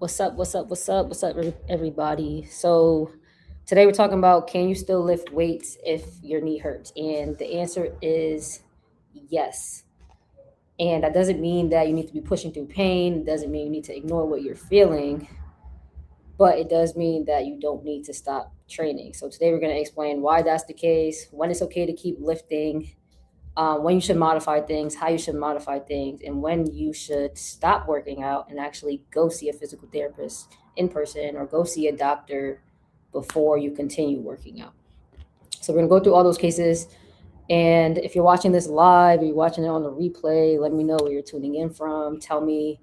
What's up? What's up? What's up? What's up, everybody? So, today we're talking about, can you still lift weights if your knee hurts? And the answer is yes. And that doesn't mean that you need to be pushing through pain. It doesn't mean you need to ignore what you're feeling, but it does mean that you don't need to stop training. So, today we're going to explain why that's the case, when it's okay to keep lifting, when you should modify things, how you should modify things, and when you should stop working out and actually go see a physical therapist in person or go see a doctor before you continue working out. So we're gonna go through all those cases. And if you're watching this live or you're watching it on the replay, let me know where you're tuning in from. Tell me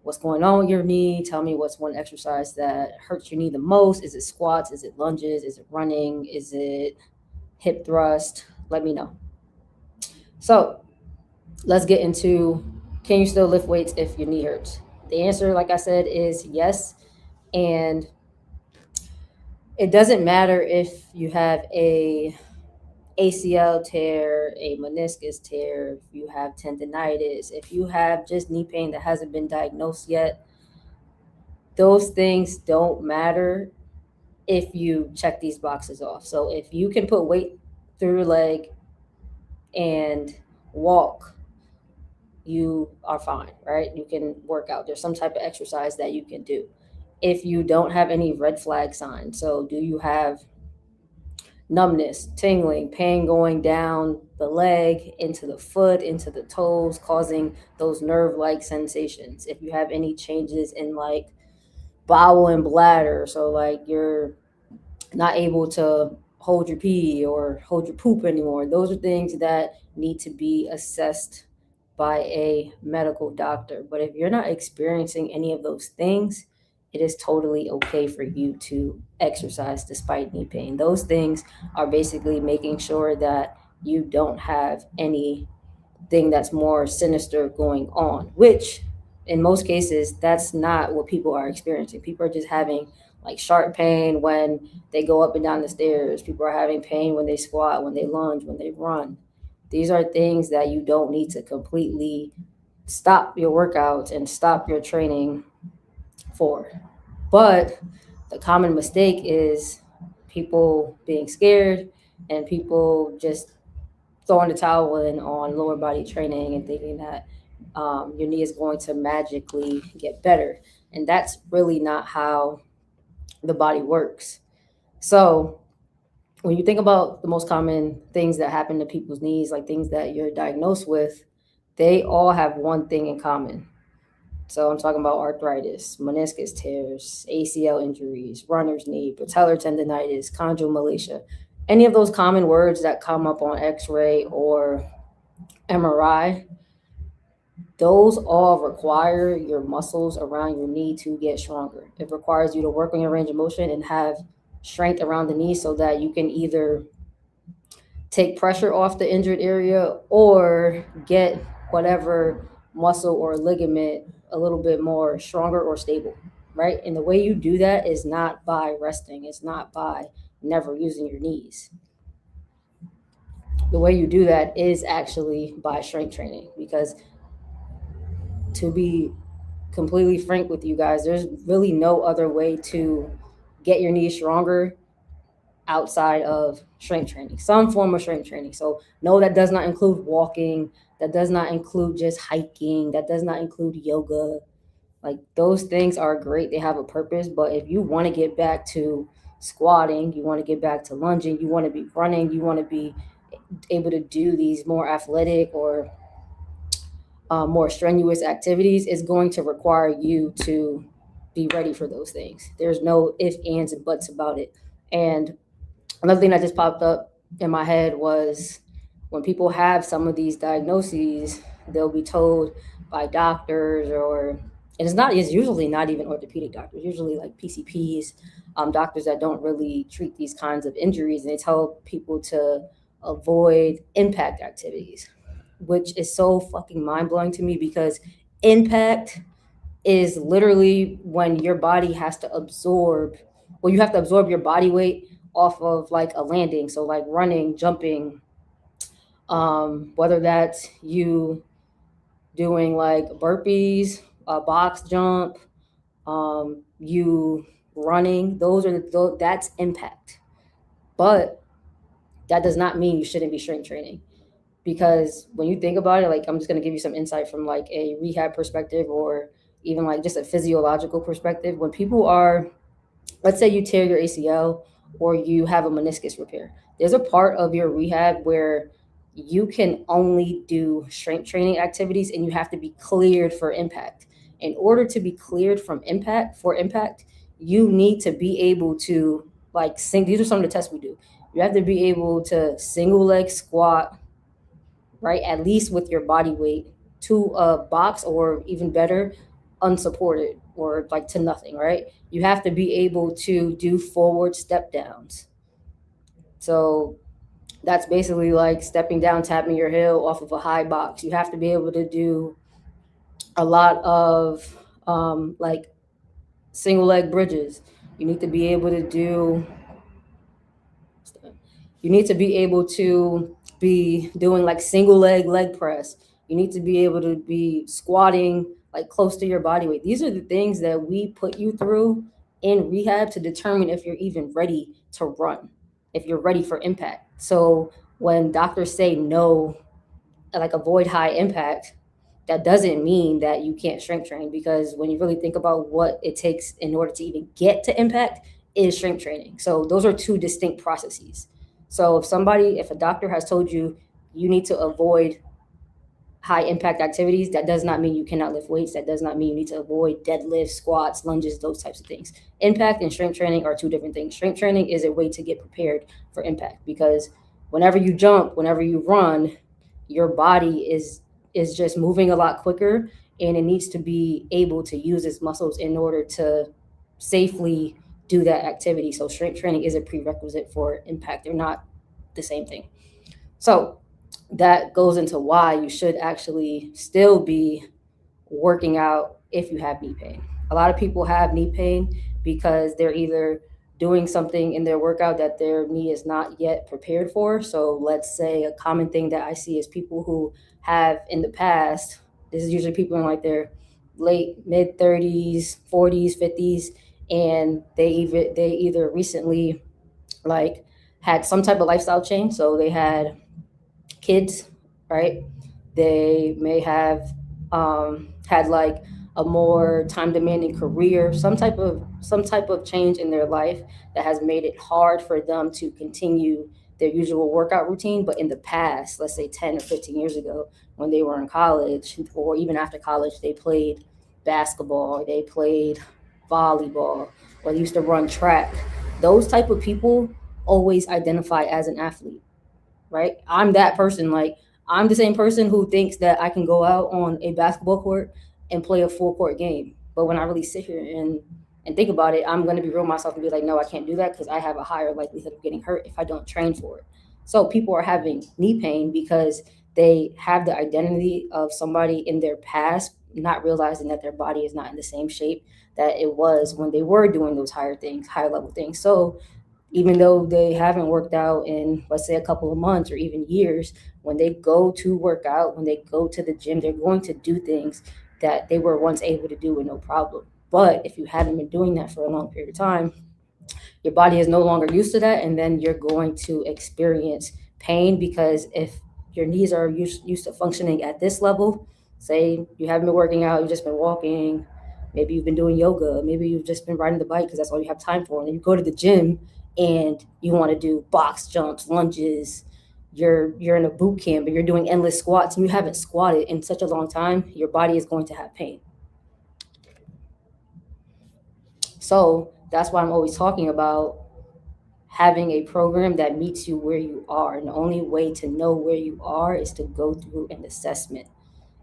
what's going on with your knee. Tell me what's one exercise that hurts your knee the most. Is it squats? Is it lunges? Is it running? Is it hip thrust? Let me know. So let's get into, can you still lift weights if your knee hurts? The answer, like I said, is yes. And it doesn't matter if you have a ACL tear, a meniscus tear, if you have tendonitis, if you have just knee pain that hasn't been diagnosed yet. Those things don't matter if you check these boxes off. So if you can put weight through your leg and walk, you are fine, right? You can work out. There's some type of exercise that you can do. If you don't have any red flag signs, so do you have numbness, tingling, pain going down the leg, into the foot, into the toes, causing those nerve like sensations? If you have any changes in like bowel and bladder, so like you're not able to hold your pee or hold your poop anymore, those are things that need to be assessed by a medical doctor. But if you're not experiencing any of those things, it is totally okay for you to exercise despite knee pain. Those things are basically making sure that you don't have anything that's more sinister going on, which in most cases, that's not what people are experiencing. People are just having like sharp pain when they go up and down the stairs. People are having pain when they squat, when they lunge, when they run. These are things that you don't need to completely stop your workouts and stop your training for. But the common mistake is people being scared and people just throwing the towel in on lower body training and thinking that your knee is going to magically get better. And that's really not how the body works. So when you think about the most common things that happen to people's knees, like things that you're diagnosed with, they all have one thing in common. So I'm talking about arthritis, meniscus tears, ACL injuries, runner's knee, patellar tendonitis, chondromalacia. Any of those common words that come up on X-ray or MRI, those all require your muscles around your knee to get stronger. It requires you to work on your range of motion and have strength around the knee so that you can either take pressure off the injured area or get whatever muscle or ligament a little bit more stronger or stable, right? And the way you do that is not by resting, it's not by never using your knees. The way you do that is actually by strength training, because to be completely frank with you guys, there's really no other way to get your knees stronger outside of strength training, some form of strength training. So, no, that does not include walking, that does not include just hiking, that does not include yoga. Like, those things are great, they have a purpose. But if you want to get back to squatting, you want to get back to lunging, you want to be running, you want to be able to do these more athletic or more strenuous activities, is going to require you to be ready for those things. There's no ifs, ands, and buts about it. And another thing that just popped up in my head was, when people have some of these diagnoses, they'll be told by doctors, or it's usually not even orthopedic doctors, usually like PCPs, doctors that don't really treat these kinds of injuries, and they tell people to avoid impact activities, which is so fucking mind blowing to me, because impact is literally when your body has to absorb, well, you have to absorb your body weight off of like a landing. So like running, jumping, whether that's you doing like burpees, a box jump, you running. That's impact. But that does not mean you shouldn't be strength training, because when you think about it, like, I'm just going to give you some insight from like a rehab perspective, or even like just a physiological perspective. When people are, let's say you tear your ACL or you have a meniscus repair, there's a part of your rehab where you can only do strength training activities and you have to be cleared for impact. In order to be cleared from impact, you need to be able to like these are some of the tests we do. You have to be able to single leg squat, right? At least with your body weight to a box, or even better, unsupported, or like to nothing, right? You have to be able to do forward step downs. So that's basically like stepping down, tapping your heel off of a high box. You have to be able to do a lot of like single leg bridges. You need to be able to do, you need to be able to be doing like single leg press. You need to be able to be squatting like close to your body weight. These are the things that we put you through in rehab to determine if you're even ready to run, if you're ready for impact. So when doctors say no, like avoid high impact, that doesn't mean that you can't strength train, because when you really think about what it takes in order to even get to impact, is strength training. So those are two distinct processes. So if a doctor has told you you need to avoid high impact activities, that does not mean you cannot lift weights. That does not mean you need to avoid deadlifts, squats, lunges, those types of things. Impact and strength training are two different things. Strength training is a way to get prepared for impact, because whenever you jump, whenever you run, your body is just moving a lot quicker, and it needs to be able to use its muscles in order to safely do that activity. So strength training is a prerequisite for impact. They're not the same thing. So that goes into why you should actually still be working out if you have knee pain. A lot of people have knee pain because they're either doing something in their workout that their knee is not yet prepared for. So let's say a common thing that I see is people who have in the past, this is usually people in like their late mid 30s, 40s, 50s, and they either recently like had some type of lifestyle change. So they had kids, right? They may have had like a more time demanding career, some type of change in their life that has made it hard for them to continue their usual workout routine. But in the past, let's say 10 or 15 years ago, when they were in college, or even after college, they played basketball, or they played volleyball, or they used to run track. Those type of people always identify as an athlete, right? I'm that person. Like, I'm the same person who thinks that I can go out on a basketball court and play a full court game. But when I really sit here and think about it, I'm going to be real myself and be like, no, I can't do that, because I have a higher likelihood of getting hurt if I don't train for it. So people are having knee pain because they have the identity of somebody in their past, not realizing that their body is not in the same shape that it was when they were doing those higher level things. So even though they haven't worked out in, let's say, a couple of months or even years, when they go to work out, when they go to the gym, they're going to do things that they were once able to do with no problem. But if you haven't been doing that for a long period of time, your body is no longer used to that, and then you're going to experience pain, because if your knees are used to functioning at this level, say you haven't been working out, you've just been walking, maybe you've been doing yoga, maybe you've just been riding the bike because that's all you have time for, and then you go to the gym and you want to do box jumps, lunges, you're in a boot camp and you're doing endless squats and you haven't squatted in such a long time, your body is going to have pain. So that's why I'm always talking about having a program that meets you where you are. And the only way to know where you are is to go through an assessment.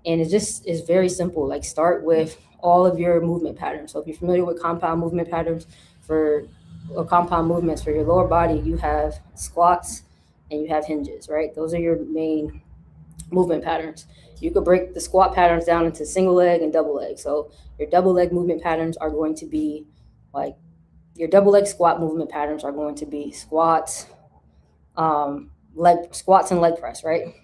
And it just is very simple. Like, start with all of your movement patterns. So if you're familiar with compound movement patterns or compound movements for your lower body, you have squats and you have hinges, right? Those are your main movement patterns. You could break the squat patterns down into single leg and double leg. So your double leg movement patterns are going to be like, your double leg squat movement patterns are going to be squats, squats and leg press, right?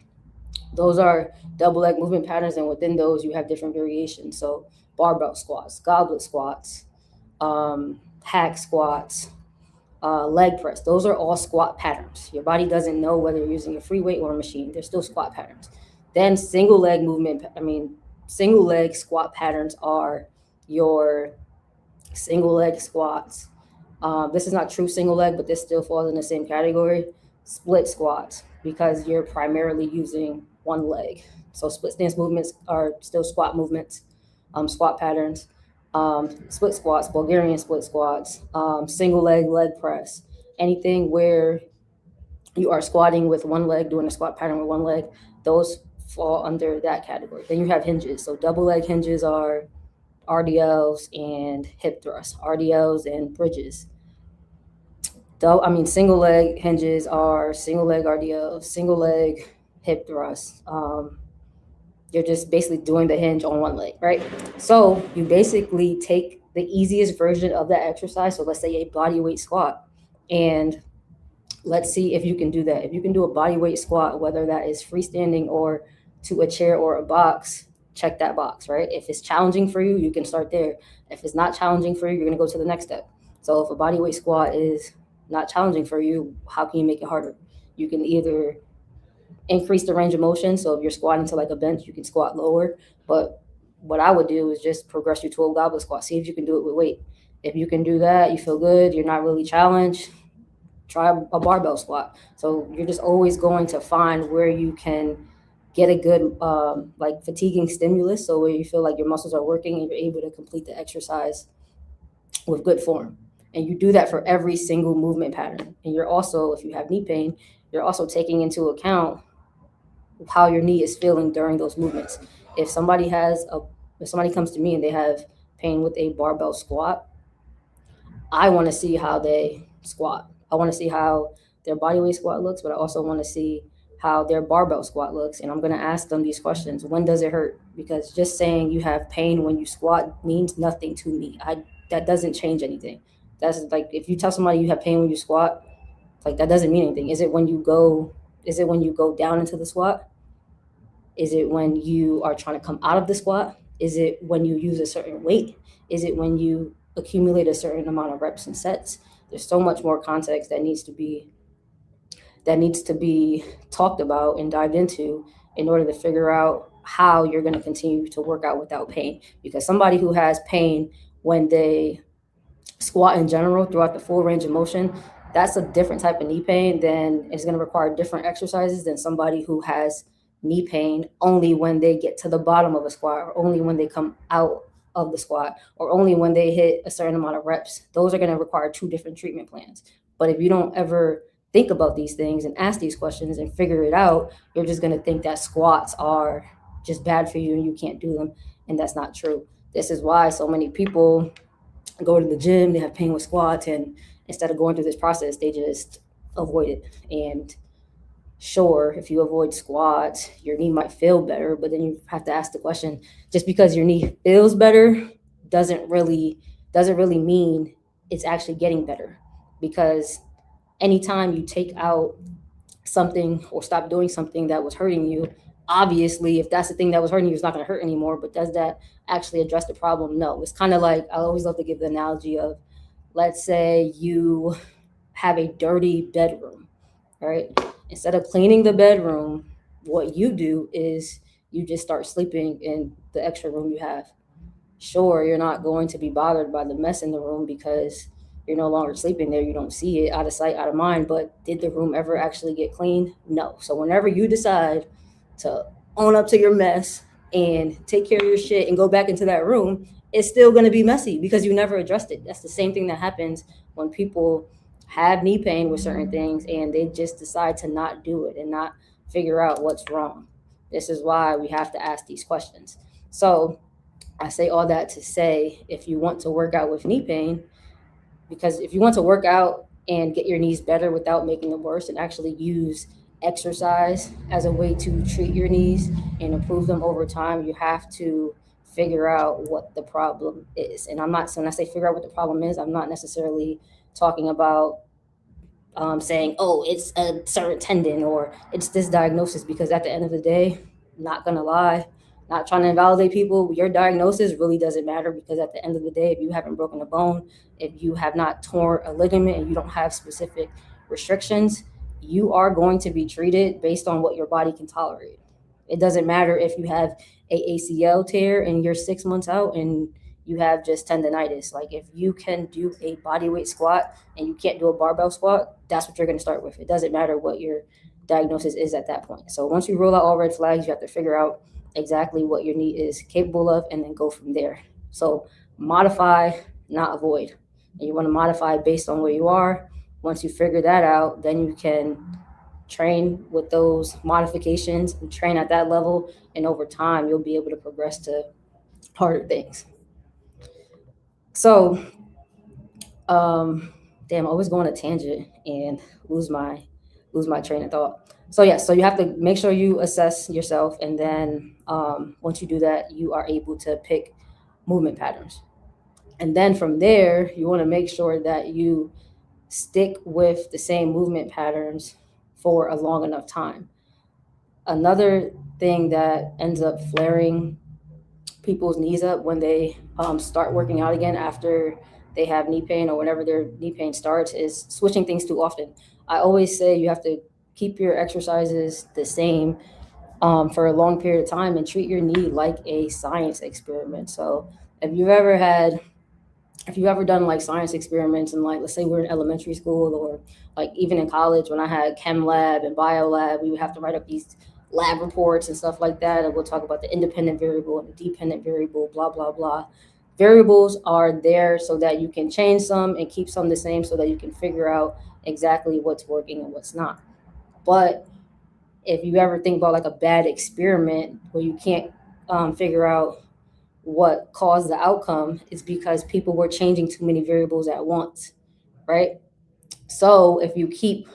Those are double leg movement patterns, and within those you have different variations. So barbell squats, goblet squats, hack squats, leg press. Those are all squat patterns. Your body doesn't know whether you're using a free weight or a machine. They're still squat patterns. Then single leg squat patterns are your single leg squats. This is not true single leg, but this still falls in the same category. Split squats, because you're primarily using one leg. So split stance movements are still squat movements, squat patterns. Split squats, Bulgarian split squats, single leg press, anything where you are squatting with one leg, doing a squat pattern with one leg, those fall under that category. Then you have hinges. So double leg hinges are RDLs and hip thrusts, RDLs and bridges. Single leg hinges are single leg RDLs, single leg hip thrusts. You're just basically doing the hinge on one leg, right? So you basically take the easiest version of that exercise. So let's say a body weight squat, and let's see if you can do that. If you can do a body weight squat, whether that is freestanding or to a chair or a box, check that box, right? If it's challenging for you, you can start there. If it's not challenging for you, you're going to go to the next step. So if a body weight squat is not challenging for you, how can you make it harder? You can either increase the range of motion. So if you're squatting to like a bench, you can squat lower. But what I would do is just progress you to a goblet squat. See if you can do it with weight. If you can do that, you feel good, you're not really challenged, try a barbell squat. So you're just always going to find where you can get a good fatiguing stimulus, so where you feel like your muscles are working and you're able to complete the exercise with good form. And you do that for every single movement pattern. And you're also, if you have knee pain, you're also taking into account how your knee is feeling during those movements. If somebody comes to me and they have pain with a barbell squat, I want to see how they squat. I want to see how their body weight squat looks, but I also want to see how their barbell squat looks. And I'm going to ask them these questions. When does it hurt? Because just saying you have pain when you squat means nothing to me. That doesn't change anything. That's like, if you tell somebody you have pain when you squat, like, that doesn't mean anything. Is it when you go down into the squat? Is it when you are trying to come out of the squat? Is it when you use a certain weight? Is it when you accumulate a certain amount of reps and sets? There's so much more context that needs to be talked about and dived into in order to figure out how you're going to continue to work out without pain. Because somebody who has pain when they squat in general throughout the full range of motion, that's a different type of knee pain. Then it's going to require different exercises than somebody who has knee pain only when they get to the bottom of a squat, or only when they come out of the squat, or only when they hit a certain amount of reps. Those are going to require two different treatment plans. But if you don't ever think about these things and ask these questions and figure it out, you're just going to think that squats are just bad for you and you can't do them. And that's not true. This is why so many people go to the gym, they have pain with squats, and instead of going through this process, they just avoid it. And sure, if you avoid squats, your knee might feel better, but then you have to ask the question, just because your knee feels better doesn't really mean it's actually getting better. Because anytime you take out something or stop doing something that was hurting you, obviously, if that's the thing that was hurting you, it's not going to hurt anymore. But does that actually address the problem? No. It's kind of like, I always love to give the analogy of, let's say you have a dirty bedroom, right? Instead of cleaning the bedroom, what you do is you just start sleeping in the extra room you have. Sure, you're not going to be bothered by the mess in the room because you're no longer sleeping there. You don't see it, out of sight, out of mind. But did the room ever actually get cleaned? No. So whenever you decide to own up to your mess and take care of your shit and go back into that room, it's still going to be messy because you never addressed it. That's the same thing that happens when people have knee pain with certain things and they just decide to not do it and not figure out what's wrong. This is why we have to ask these questions. So I say all that to say, if you want to work out with knee pain, because if you want to work out and get your knees better without making them worse, and actually use exercise as a way to treat your knees and improve them over time, you have to figure out what the problem is. And when I say figure out what the problem is, I'm not necessarily talking about saying, oh, it's a certain tendon or it's this diagnosis, because at the end of the day, not gonna lie, Not trying to invalidate people. Your diagnosis really doesn't matter, because at the end of the day, if you haven't broken a bone, if you have not torn a ligament, and you don't have specific restrictions, you are going to be treated based on what your body can tolerate. It doesn't matter if you have a ACL tear and you're 6 months out and you have just tendonitis. Like, if you can do a body weight squat and you can't do a barbell squat, that's what you're going to start with. It doesn't matter what your diagnosis is at that point. So once you roll out all red flags, you have to figure out exactly what your knee is capable of and then go from there. So modify, not avoid. And you want to modify based on where you are. Once you figure that out, then you can train with those modifications and train at that level. And over time, you'll be able to progress to harder things. So, damn, I always go on a tangent and lose my train of thought. So yeah, so you have to make sure you assess yourself, and then once you do that, you are able to pick movement patterns. And then from there, you want to make sure that you stick with the same movement patterns for a long enough time. Another thing that ends up flaring people's knees up when they start working out again after they have knee pain or whenever their knee pain starts is switching things too often. I always say you have to keep your exercises the same for a long period of time and treat your knee like a science experiment. So if you've ever done like science experiments, and like, let's say we're in elementary school, or like even in college when I had chem lab and bio lab, we would have to write up these lab reports and stuff like that, and we'll talk about the independent variable and the dependent variable, blah blah blah. Variables are there so that you can change some and keep some the same, so that you can figure out exactly what's working and what's not. But if you ever think about like a bad experiment where you can't figure out what caused the outcome, is because people were changing too many variables at once, right? So if you keep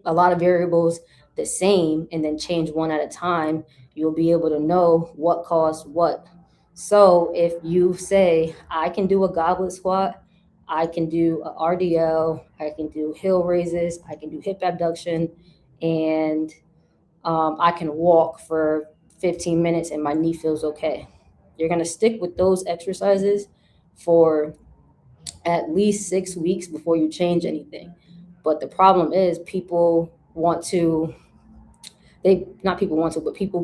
a lot of variables the same and then change one at a time, you'll be able to know what caused what. So if you say, I can do a goblet squat, I can do a RDL, I can do heel raises, I can do hip abduction, and I can walk for 15 minutes and my knee feels okay. You're going to stick with those exercises for at least 6 weeks before you change anything. But the problem is people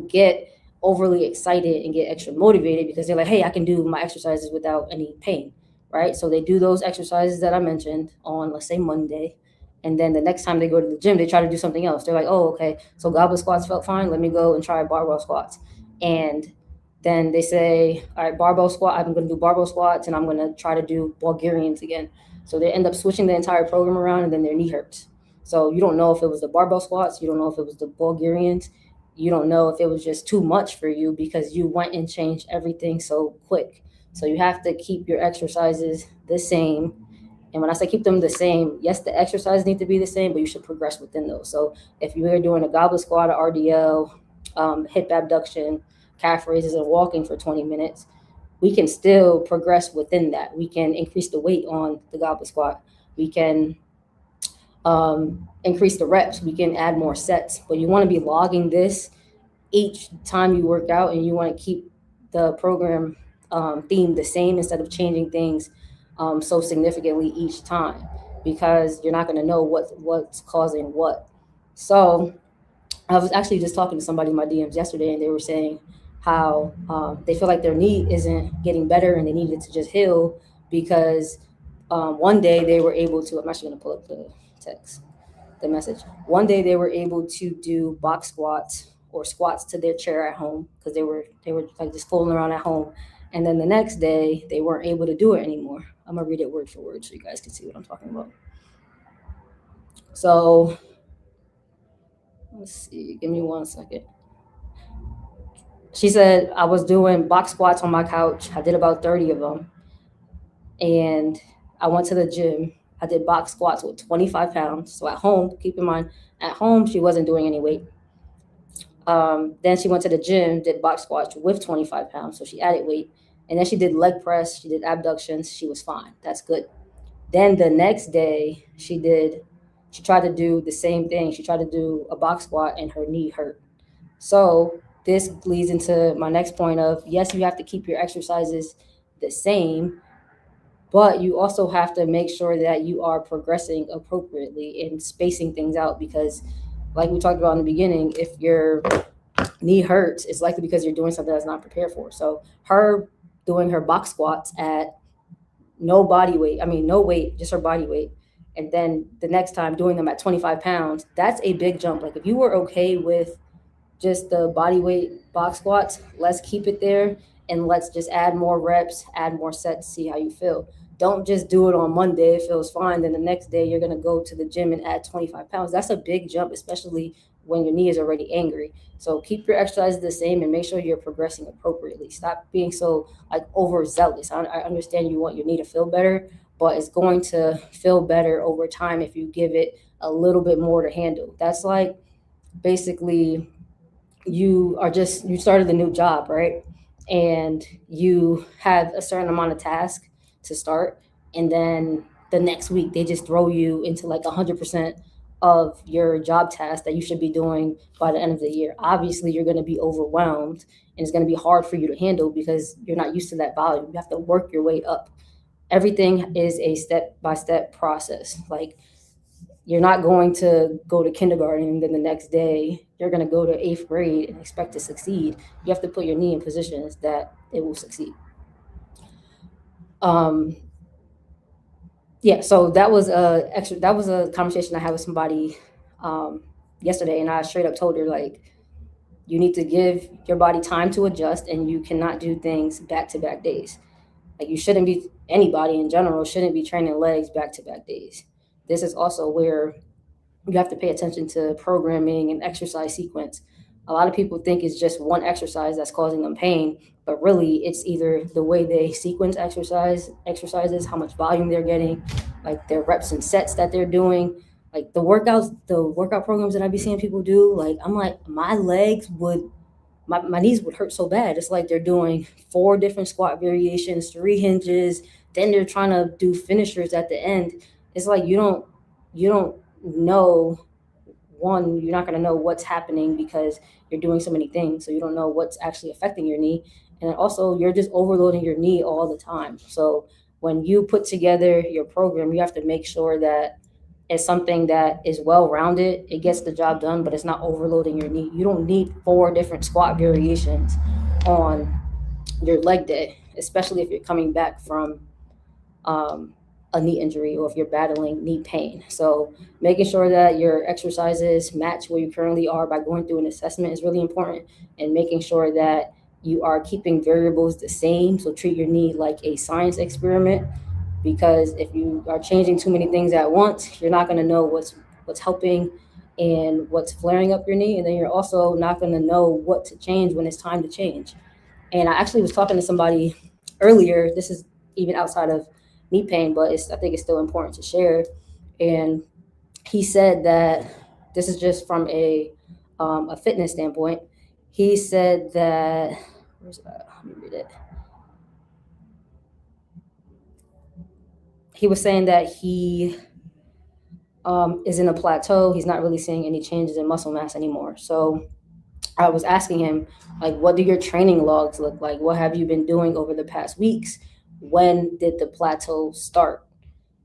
get overly excited and get extra motivated because they're like, hey, I can do my exercises without any pain, right? So they do those exercises that I mentioned on, let's say, Monday. And then the next time they go to the gym, they try to do something else. They're like, oh, okay, so goblet squats felt fine. Let me go and try barbell squats. And then they say, all right, barbell squat, I'm going to do barbell squats, and I'm going to try to do Bulgarians again. So they end up switching the entire program around, and then their knee hurts. So you don't know if it was the barbell squats. You don't know if it was the Bulgarians. You don't know if it was just too much for you because you went and changed everything so quick. So you have to keep your exercises the same. And when I say keep them the same, yes, the exercises need to be the same, but you should progress within those. So if you are doing a goblet squat, or RDL, hip abduction, calf raises, and walking for 20 minutes, we can still progress within that. We can increase the weight on the goblet squat. We can increase the reps. We can add more sets. But you want to be logging this each time you work out, and you want to keep the program theme the same instead of changing things so significantly each time, because you're not going to know what's causing what. So I was actually just talking to somebody in my DMs yesterday, and they were saying how they feel like their knee isn't getting better and they needed to just heal because one day they were able to, I'm actually going to pull up the message. One day they were able to do box squats or squats to their chair at home because they were like just fooling around at home. And then the next day they weren't able to do it anymore. I'm going to read it word for word so you guys can see what I'm talking about. So let's see, give me 1 second. She said, I was doing box squats on my couch. I did about 30 of them. And I went to the gym. I did box squats with 25 pounds. So at home, keep in mind, at home, she wasn't doing any weight. Then she went to the gym, did box squats with 25 pounds. So she added weight. And then she did leg press. She did abductions. She was fine. That's good. Then the next day, she tried to do the same thing. She tried to do a box squat and her knee hurt. So this leads into my next point of, yes, you have to keep your exercises the same, but you also have to make sure that you are progressing appropriately and spacing things out, because like we talked about in the beginning, if your knee hurts, it's likely because you're doing something that's not prepared for. So her doing her box squats at no body weight, I mean, no weight, just her body weight. And then the next time doing them at 25 pounds, that's a big jump. Like if you were okay with just the body weight box squats, let's keep it there and let's just add more reps, add more sets, see how you feel. Don't just do it on Monday, it feels fine. Then the next day you're gonna go to the gym and add 25 pounds. That's a big jump, especially when your knee is already angry. So keep your exercises the same and make sure you're progressing appropriately. Stop being so like overzealous. I understand you want your knee to feel better, but it's going to feel better over time if you give it a little bit more to handle. That's like basically you started a new job, right? And you have a certain amount of task to start, and then the next week they just throw you into like 100% of your job task that you should be doing by the end of the year. Obviously you're going to be overwhelmed and it's going to be hard for you to handle because you're not used to that volume. You have to work your way up. Everything is a step by step process. Like you're not going to go to kindergarten and then the next day you're going to go to eighth grade and expect to succeed. You have to put your knee in positions that it will succeed. Um, yeah, so that was a conversation I had with somebody um, yesterday, and I straight up told her like, you need to give your body time to adjust, and you cannot do things back to back days. Like you shouldn't be anybody in general shouldn't be training legs back to back days. This is also where you have to pay attention to programming and exercise sequence. A lot of people think it's just one exercise that's causing them pain, but really it's either the way they sequence exercises, how much volume they're getting, like their reps and sets that they're doing, like the workout programs that I be seeing people do. Like I'm like, my knees would hurt so bad. It's like they're doing four different squat variations, three hinges, then they're trying to do finishers at the end. It's like you don't know, one, you're not going to know what's happening because you're doing so many things. So you don't know what's actually affecting your knee. And also, you're just overloading your knee all the time. So when you put together your program, you have to make sure that it's something that is well rounded. It gets the job done, but it's not overloading your knee. You don't need four different squat variations on your leg day, especially if you're coming back from um, a knee injury or if you're battling knee pain. So making sure that your exercises match where you currently are by going through an assessment is really important, and making sure that you are keeping variables the same. So treat your knee like a science experiment, because if you are changing too many things at once, you're not going to know what's helping and what's flaring up your knee, and then you're also not going to know what to change when it's time to change. And I actually was talking to somebody earlier. This is even outside of knee pain, but I think it's still important to share. And he said that this is just from a fitness standpoint. He said that, where's that? Let me read it. He was saying that he is in a plateau. He's not really seeing any changes in muscle mass anymore. So I was asking him, like, what do your training logs look like? What have you been doing over the past weeks? When did the plateau start?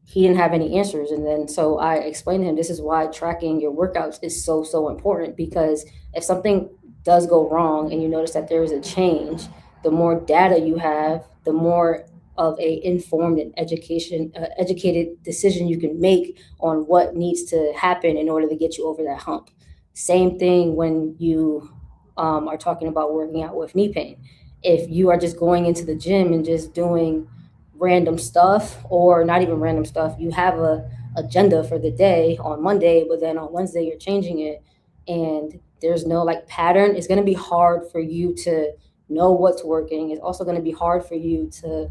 He didn't have any answers. And then so I explained to him, this is why tracking your workouts is so, so important, because if something does go wrong and you notice that there is a change, the more data you have, the more of a informed and educated decision you can make on what needs to happen in order to get you over that hump. Same thing when you are talking about working out with knee pain. If you are just going into the gym and just doing random stuff, or not even random stuff, you have a agenda for the day on Monday, but then on Wednesday you're changing it, and there's no like pattern, it's going to be hard for you to know what's working. It's also going to be hard for you to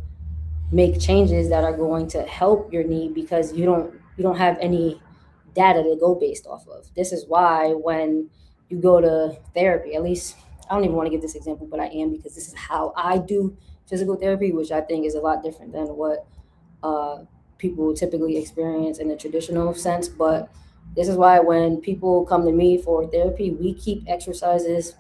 make changes that are going to help your knee, because you don't have any data to go based off of. This is why when you go to therapy, at least I don't even want to give this example, but I am, because this is how I do physical therapy, which I think is a lot different than what people typically experience in the traditional sense. But this is why when people come to me for therapy, we keep exercises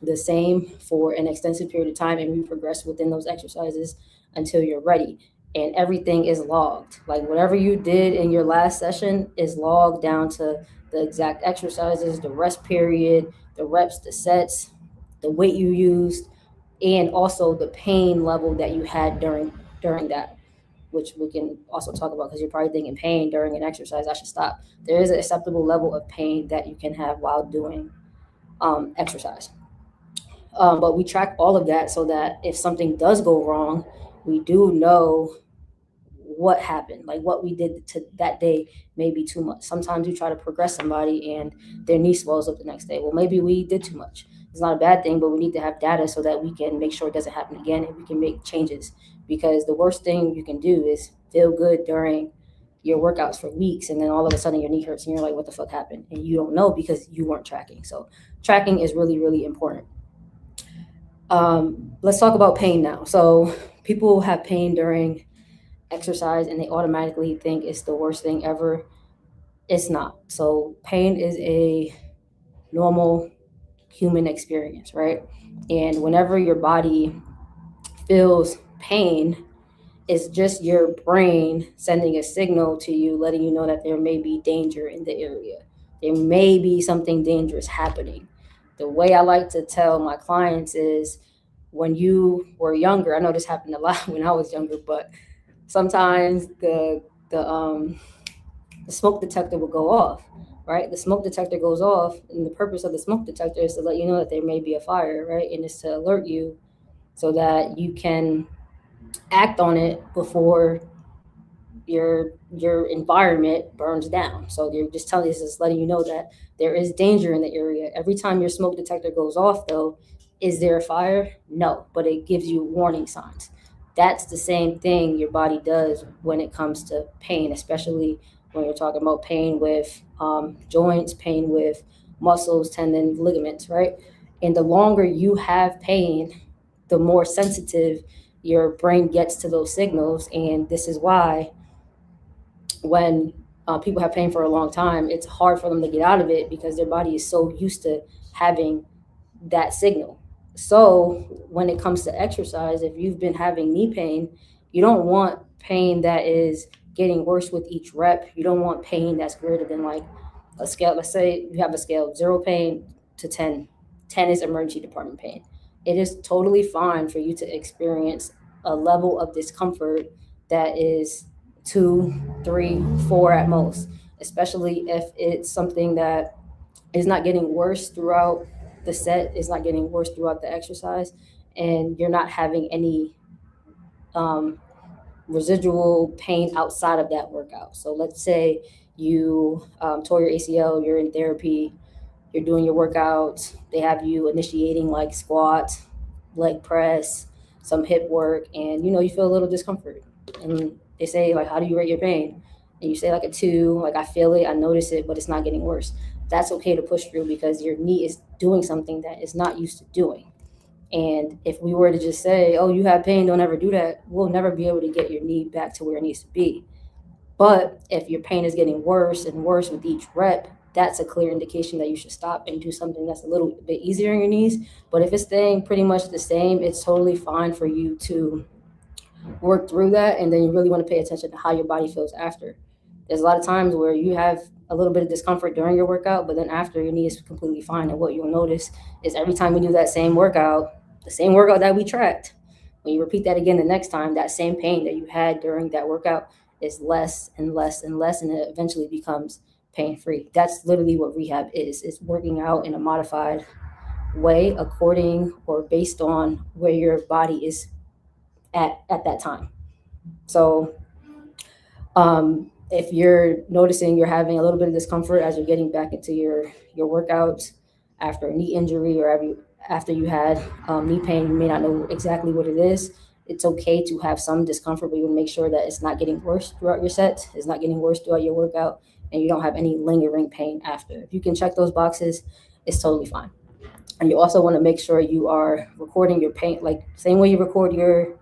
the same for an extensive period of time, and we progress within those exercises until you're ready. And everything is logged. Like whatever you did in your last session is logged down to the exact exercises, the rest period, the reps, the sets, the weight you used, and also the pain level that you had during that, which we can also talk about because you're probably thinking pain during an exercise, I should stop. There is an acceptable level of pain that you can have while doing exercise. But we track all of that so that if something does go wrong, we do know what happened, like what we did to that day may be too much. Sometimes you try to progress somebody and their knee swells up the next day. Well, maybe we did too much. It's not a bad thing, but we need to have data so that we can make sure it doesn't happen again and we can make changes. Because the worst thing you can do is feel good during your workouts for weeks and then all of a sudden your knee hurts and you're like, what the fuck happened? And you don't know because you weren't tracking. So tracking is really, really important. Let's talk about pain now. So people have pain during exercise and they automatically think it's the worst thing ever. It's not. So pain is a normal human experience, right? And whenever your body feels pain, it's just your brain sending a signal to you, letting you know that there may be danger in the area. There may be something dangerous happening. The way I like to tell my clients is when you were younger, I know this happened a lot when I was younger, but sometimes the smoke detector will go off, right? The smoke detector goes off, and the purpose of the smoke detector is to let you know that there may be a fire, right? And it's to alert you so that you can act on it before your environment burns down. So you're just telling us, just letting you know that there is danger in the area. Every time your smoke detector goes off, though, is there a fire? No, but it gives you warning signs. That's the same thing your body does when it comes to pain, especially when you're talking about pain with joints, pain with muscles, tendons, ligaments, right? And the longer you have pain, the more sensitive your brain gets to those signals. And this is why when people have pain for a long time, it's hard for them to get out of it because their body is so used to having that signal. So when it comes to exercise, if you've been having knee pain, you don't want pain that is getting worse with each rep. You don't want pain that's greater than like a scale. Let's say you have a scale of 0 pain to 10. 10 is emergency department pain. It is totally fine for you to experience a level of discomfort that is 2, 3, 4 at most, especially if it's something that is not getting worse throughout the set, is not getting worse throughout the exercise, and you're not having any um, residual pain outside of that workout. So let's say you tore your ACL, you're in therapy, you're doing your workouts, they have you initiating like squats, leg press, some hip work, and you feel a little discomfort. And they say, like, how do you rate your pain? And you say like a 2, like I feel it, I notice it, but it's not getting worse. That's okay to push through because your knee is doing something that it's not used to doing. And if we were to just say, oh, you have pain, don't ever do that, we'll never be able to get your knee back to where it needs to be. But if your pain is getting worse and worse with each rep, that's a clear indication that you should stop and do something that's a little bit easier on your knees. But if it's staying pretty much the same, it's totally fine for you to work through that. And then you really want to pay attention to how your body feels after. There's a lot of times where you have a little bit of discomfort during your workout, but then after your knee is completely fine. And what you'll notice is every time we do that same workout, the same workout that we tracked, when you repeat that again the next time, that same pain that you had during that workout is less and less and less, and it eventually becomes pain-free. That's literally what rehab is. It's working out in a modified way according or based on where your body is at that time. So if you're noticing you're having a little bit of discomfort as you're getting back into your workouts after a knee injury or after you had knee pain, you may not know exactly what it is. It's okay to have some discomfort, but you want to make sure that it's not getting worse throughout your sets, it's not getting worse throughout your workout, and you don't have any lingering pain after. If you can check those boxes, it's totally fine. And you also want to make sure you are recording your pain, like same way you record your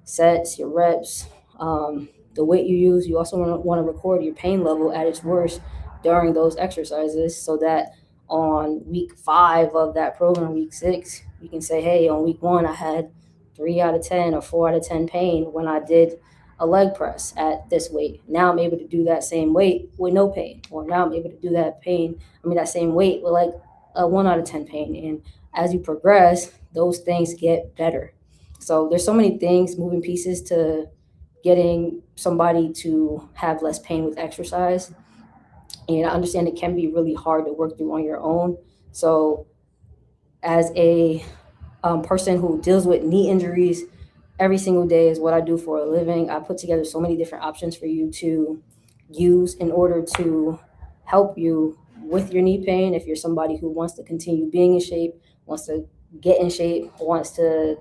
sets, your reps, the weight you use. You also want to record your pain level at its worst during those exercises so that on week 5 of that program, week 6, you can say, hey, on week 1, I had 3 out of 10 or 4 out of 10 pain when I did a leg press at this weight. Now I'm able to do that same weight with no pain, or now I'm able to do that same weight with like a 1 out of 10 pain. And as you progress, those things get better. So there's so many things, moving pieces to getting somebody to have less pain with exercise. And I understand it can be really hard to work through on your own. So as a person who deals with knee injuries every single day is what I do for a living, I put together so many different options for you to use in order to help you with your knee pain. If you're somebody who wants to continue being in shape, wants to get in shape, wants to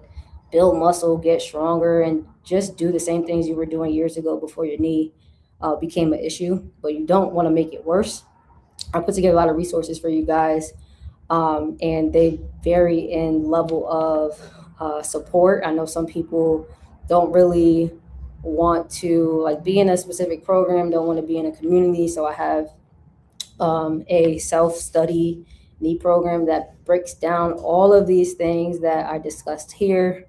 build muscle, get stronger, and just do the same things you were doing years ago before your knee became an issue, but you don't want to make it worse. I put together a lot of resources for you guys, and they vary in level of support. I know some people don't really want to like be in a specific program, don't want to be in a community. So I have a self-study knee program that breaks down all of these things that I discussed here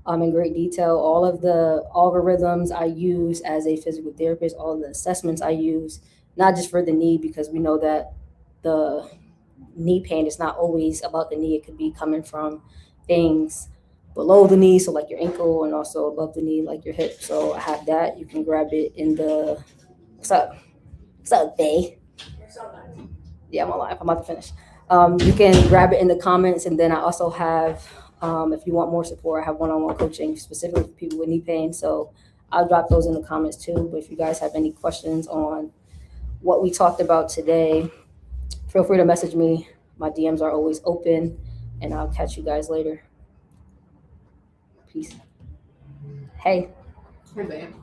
in great detail, all of the algorithms I use as a physical therapist, all the assessments I use, not just for the knee, because we know that the knee pain is not always about the knee. It could be coming from things below the knee, so like your ankle, and also above the knee, like your hip. So I have that. You can grab it in the, what's up? What's up, Bay? Yeah, I'm alive. I'm about to finish. You can grab it in the comments, and then I also have, if you want more support, I have one-on-one coaching specifically for people with knee pain. So I'll drop those in the comments too. But if you guys have any questions on what we talked about today, feel free to message me. My DMs are always open, and I'll catch you guys later. Peace. Hey. Hey, man.